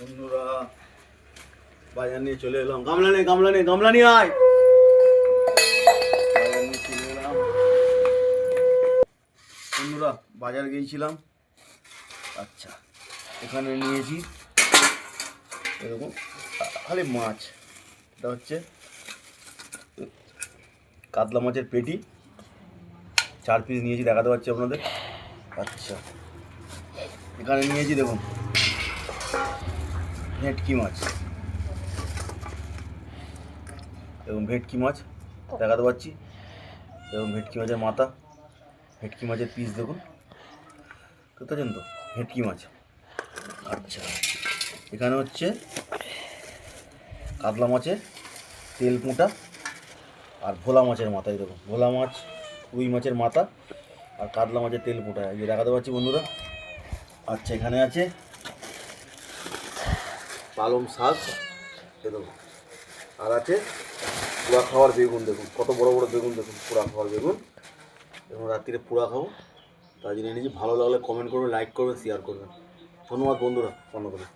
বন্ধুরা বাজার নিয়ে চলে এলাম। গামলা নিয়ে আয়। বাজার নিয়ে চলে এলাম বন্ধুরা, বাজার গিয়েছিলাম। আচ্ছা, এখানে নিয়েছি এরকম খালি মাছ। এটা হচ্ছে কাতলা মাছের পেটি, 4 পিস নিয়েছি, দেখাতে পাচ্ছি আপনাদের। আচ্ছা, এখানে নিয়েছি দেখুন ভেটকি মাছ, এবং ভেটকি মাছ দেখাতে পাচ্ছি। এবং ভেটকি মাছের মাথা, ভেটকি মাছের পিস দেখুন, বুঝতে পারছেন তো, ভেটকি মাছ। আচ্ছা, এখানে হচ্ছে কাতলা মাছের তেল পোঁটা আর ভোলা মাছের মাথা। এই দেখুন, ভোলা মাছ, রুই মাছের মাথা আর কাতলা মাছের তেল পোঁটা, এই যে দেখাতে পাচ্ছি বন্ধুরা। আচ্ছা, এখানে আছে পালং শাক, এ দেখুন, আর আছে পোড়া খাওয়ার বেগুন। দেখুন কত বড় বড় বেগুন, দেখুন পোড়া খাওয়ার বেগুন। এবং রাত্রিরে পোড়া খাবো, তাই জন্য এনেছি। ভালো লাগলে কমেন্ট করবেন, লাইক করবেন, শেয়ার করবেন। ধন্যবাদ বন্ধুরা, অন্য করে।